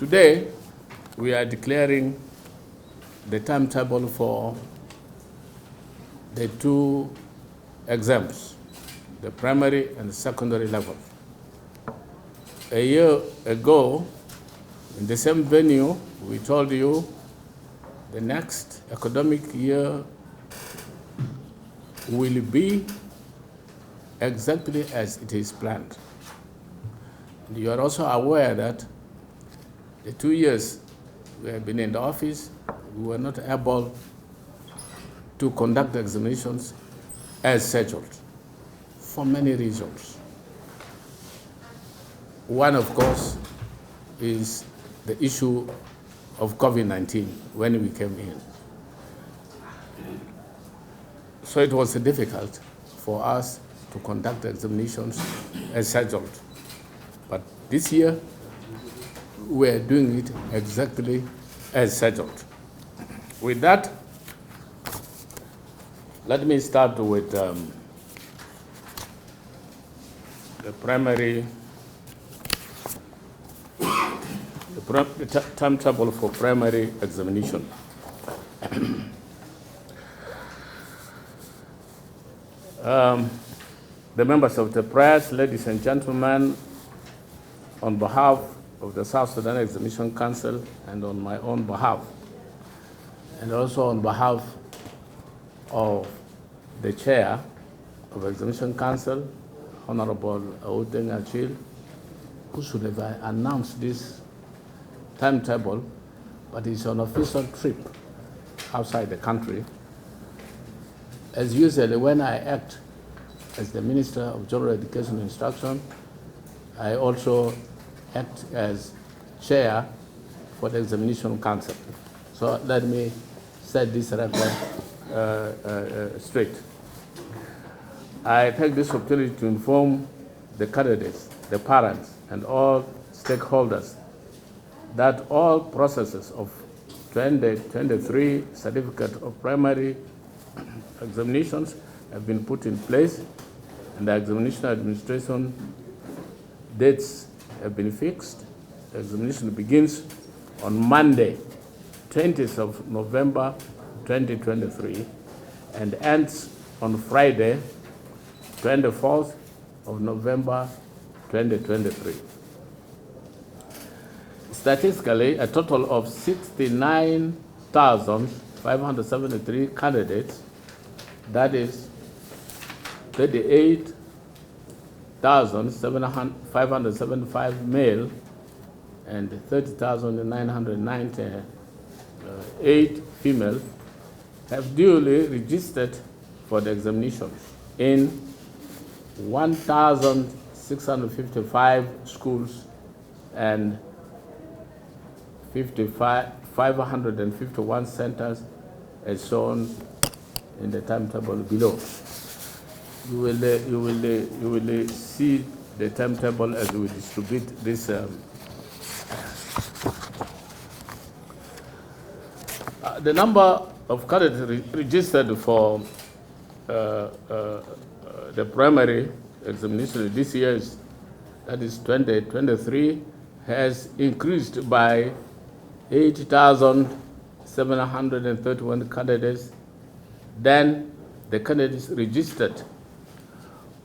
Today, we are declaring the timetable for the two exams, the primary and secondary level. A year ago, in the same venue, we told you the next academic year will be exactly as it is planned. You are also aware that the 2 years we have been in the office, we were not able to conduct the examinations as scheduled for many reasons. One, of course, is the issue of COVID-19 when we came in. So it was difficult for us to conduct the examinations as scheduled. But this year, we're doing it exactly as scheduled. With that, let me start with the primary, the timetable for primary examination. The members of the press, ladies and gentlemen, on behalf of the South Sudan Examination Council and on my own behalf, and also on behalf of the chair of the Examination Council, Honorable Audeng Achil, who should have announced this timetable, but he's on official trip outside the country. As usually, when I act as the Minister of General Education and Instruction, I also act as chair for the Examination Council. So let me set this record straight. I take this opportunity to inform the candidates, the parents, and all stakeholders that all processes of 2023 certificate of primary examinations have been put in place, and the examination administration dates have been fixed. The examination begins on Monday, 20th of November, 2023, and ends on Friday, 24th of November, 2023. Statistically, a total of 69,573 candidates, that is 38,575 male and 30,998 female, have duly registered for the examinations in 1,655 schools and 551 centers, as shown in the timetable below. You will see the timetable as we distribute this. The number of candidates registered for the primary examination this year, that is 2023, has increased by 80,731 candidates than the candidates registered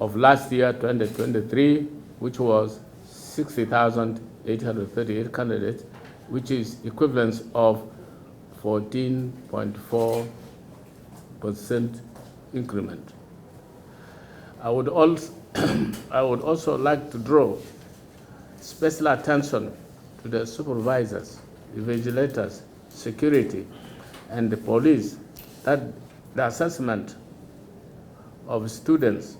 of last year, 2023, which was 60,838 candidates, which is equivalent of 14.4% increment. I would also like to draw special attention to the supervisors, the vigilators, security, and the police, that the assessment of students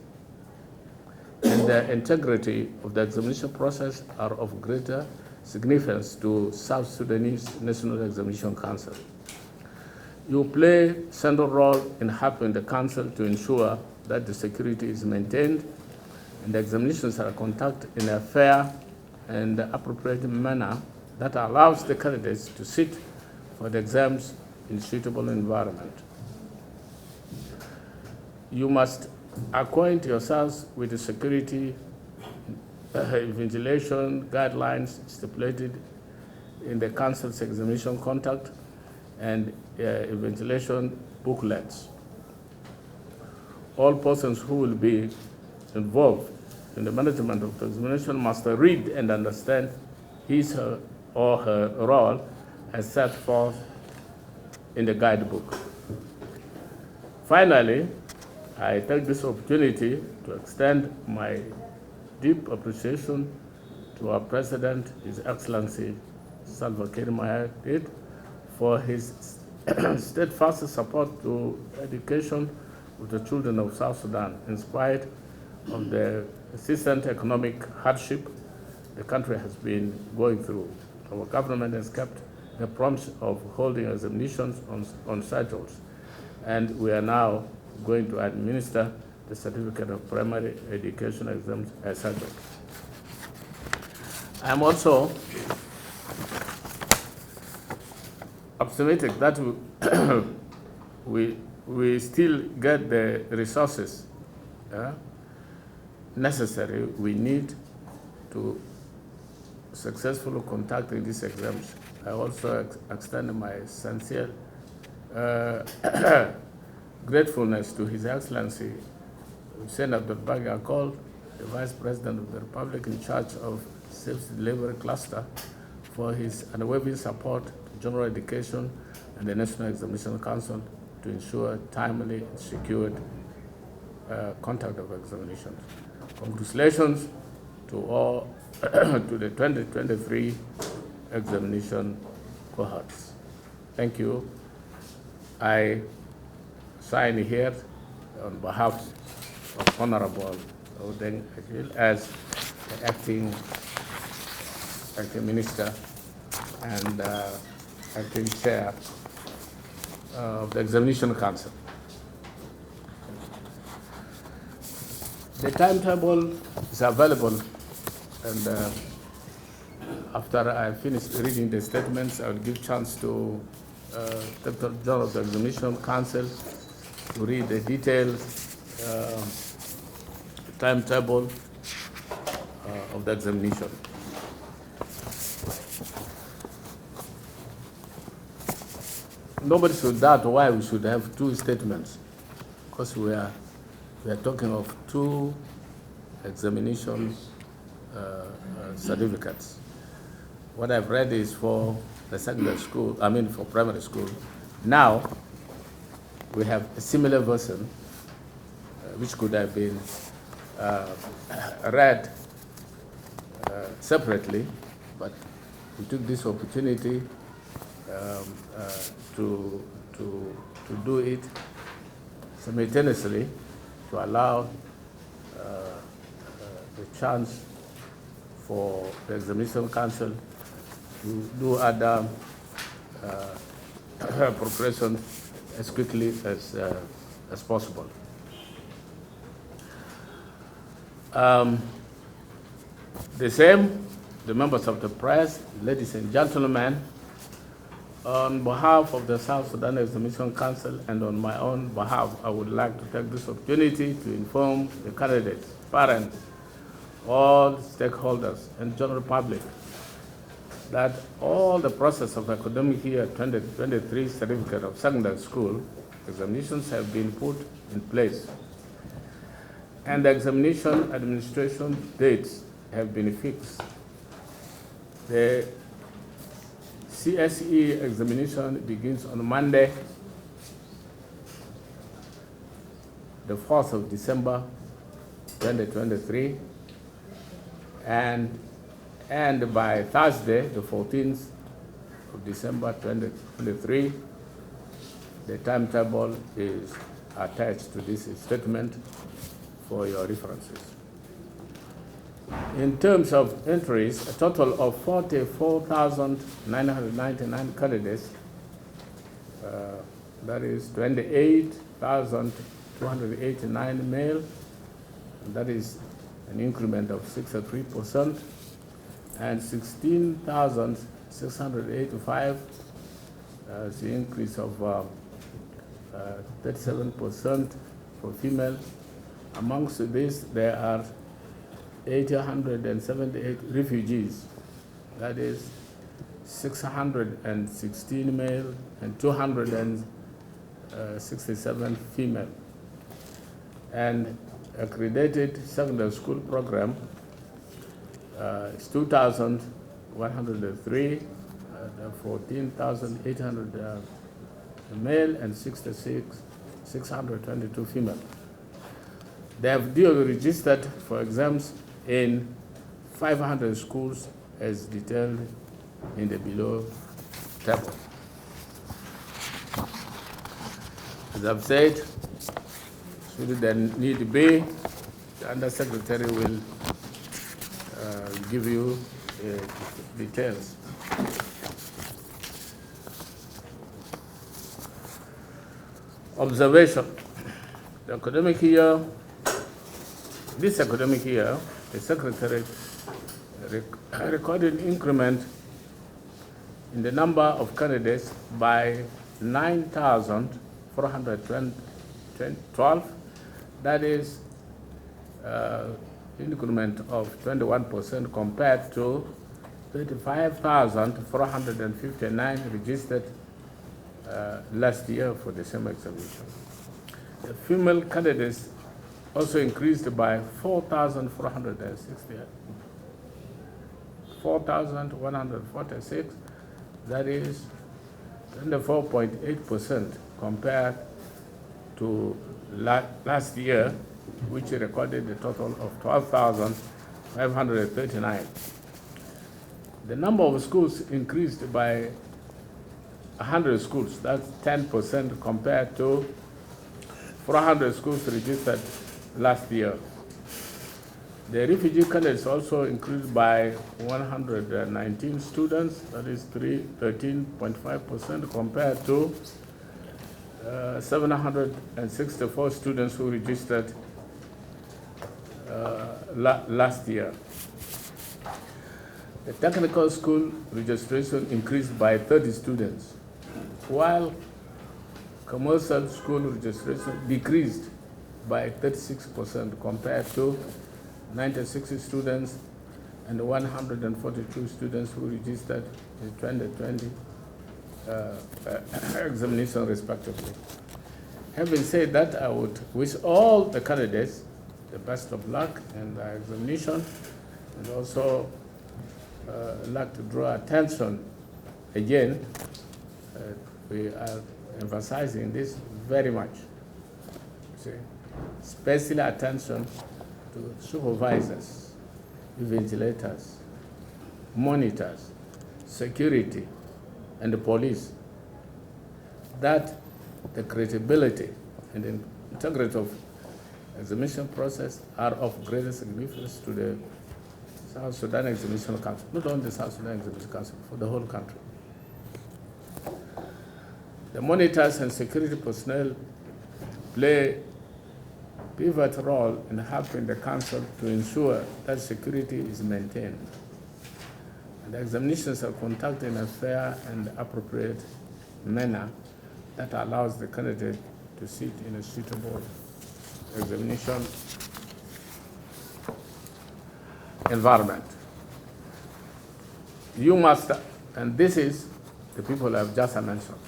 and the integrity of the examination process are of greater significance to South Sudanese National Examination Council. You play a central role in helping the council to ensure that the security is maintained and the examinations are conducted in a fair and appropriate manner that allows the candidates to sit for the exams in a suitable environment. You must acquaint yourselves with the security ventilation guidelines stipulated in the council's examination conduct and evaluation booklets. All persons who will be involved in the management of the examination must read and understand his or her role as set forth in the guidebook. Finally, I take this opportunity to extend my deep appreciation to our President, His Excellency Salva Kiir Mayardit, for his steadfast support to education of the children of South Sudan, in spite of the persistent economic hardship the country has been going through. Our government has kept the promise of holding examinations on schedules, and we are now going to administer the certificate of primary education exams as scheduled. I am also optimistic that we still get the resources necessary we need to successfully conduct these exams. I also extend my sincere gratefulness to His Excellency Hussein Abdul Bagi Akol, the Vice President of the Republic in charge of Self-Delivery Cluster, for his unwavering support to general education and the National Examination Council to ensure timely and secured conduct of examinations. Congratulations to all to the 2023 examination cohorts. Thank you. I sign here on behalf of Honorable Odeng Agil as the acting minister and acting chair of the Examination Council. The timetable is available, and after I finish reading the statements, I will give chance to Dr. General of the Examination Council to read the detailed timetable of the examination. Nobody should doubt why we should have two statements, because we are talking of two examination certificates. What I've read is for the secondary school, for primary school. Now, we have a similar version, which could have been read separately, but we took this opportunity to do it simultaneously to allow the chance for the Examination Council to do other preparations as quickly as possible. The members of the press, ladies and gentlemen, on behalf of the South Sudan Examination Council and on my own behalf, I would like to take this opportunity to inform the candidates, parents, all stakeholders, and general public that all the process of academic year 2023 certificate of secondary school examinations have been put in place, and the examination administration dates have been fixed. The CSE examination begins on Monday, the 4th of December, 2023, and by Thursday, the 14th of December, 2023. The timetable is attached to this statement for your references. In terms of entries, a total of 44,999 candidates, that is 28,289 male, and that is an increment of 63%, and 16,685, the increase of 37% for female. Amongst these, there are 878 refugees, that is 616 male and 267 female. And accredited secondary school program is 2,103, 14,800 male and 622 female. They have duly registered for exams in 500 schools as detailed in the below table. As I've said, should there need be, the Undersecretary will give you details. Observation. The academic year, this academic year, the Secretary recorded increment in the number of candidates by 9,412. That is increment of 21% compared to 35,459 registered last year for the same examination. The female candidates also increased by 4,146. That is 24.8% compared to last year, which recorded a total of 12,539. The number of schools increased by 100 schools. That's 10% compared to 400 schools registered last year. The refugee candidates also increased by 119 students, that is 13.5% compared to 764 students who registered last year. The technical school registration increased by 30 students, while commercial school registration decreased by 36% compared to 96 students and 142 students who registered in 2020 examination respectively. Having said that, I would wish all the candidates the best of luck in the examination, and also like to draw attention again. We are emphasizing this very much. See, special attention to supervisors, vigilators, monitors, security, and the police. That the credibility and the integrity of examination process are of greater significance to the South Sudan Examination Council, not only the South Sudan Examination Council, for the whole country. The monitors and security personnel play a pivotal role in helping the council to ensure that security is maintained. And the examinations are conducted in a fair and appropriate manner that allows the candidate to sit in a suitable examination environment. You must, and this is the people I've just mentioned,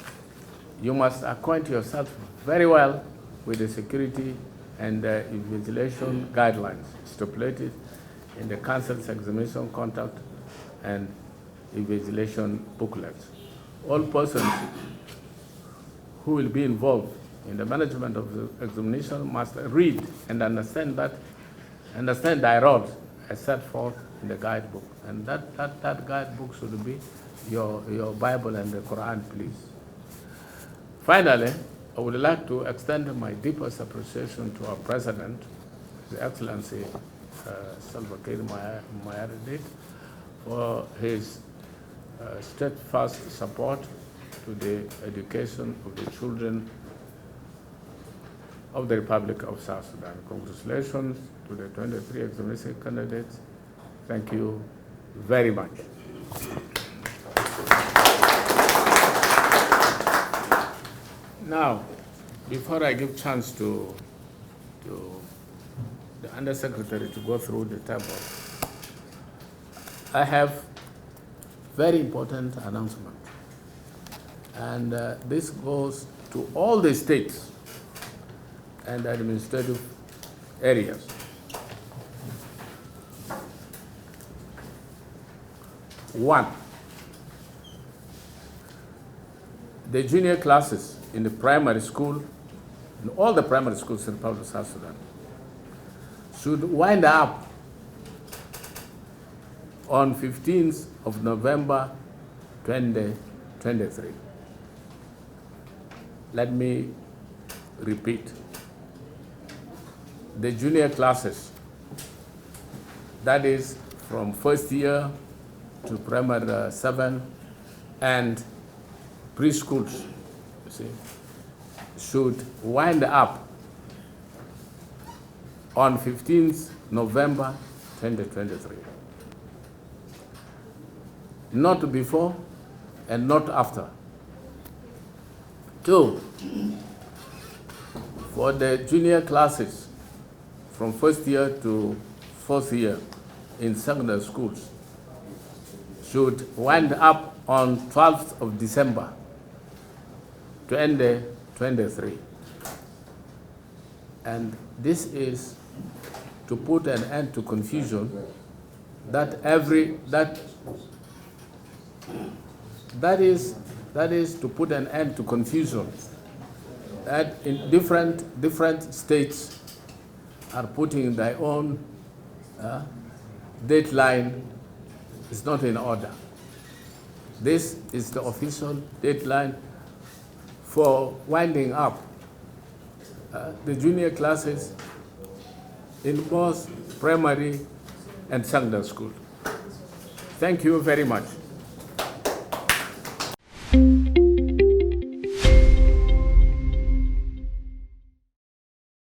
you must acquaint yourself very well with the security and invigilation guidelines stipulated in the council's examination conduct and invigilation booklets. All persons who will be involved in the management of the examination must read and understand their roles as set forth in the guidebook. And that guidebook should be your Bible and the Quran, please. Finally, I would like to extend my deepest appreciation to our President, His Excellency Salva Kiir Mayardit, for his steadfast support to the education of the children of the Republic of South Sudan. Congratulations to the 23 examination candidates. Thank you very much. Now, before I give chance to the Undersecretary to go through the table, I have Very important announcement. And this goes to all the states and administrative areas. One, the junior classes in the primary school, in all the primary schools in the Republic of South Sudan, should wind up on 15th of November 2023. Let me repeat. The junior classes, that is from first year to primary 7 and preschools, you see, should wind up on 15th November 2023. Not before and not after. 2, for the junior classes from first year to fourth year in secondary schools should wind up on 12th of December 2023. And this is to put an end to confusion that is to put an end to confusion that in different states are putting their own deadline is not in order. This is the official deadline for winding up the junior classes in both primary and secondary school. Thank you very much.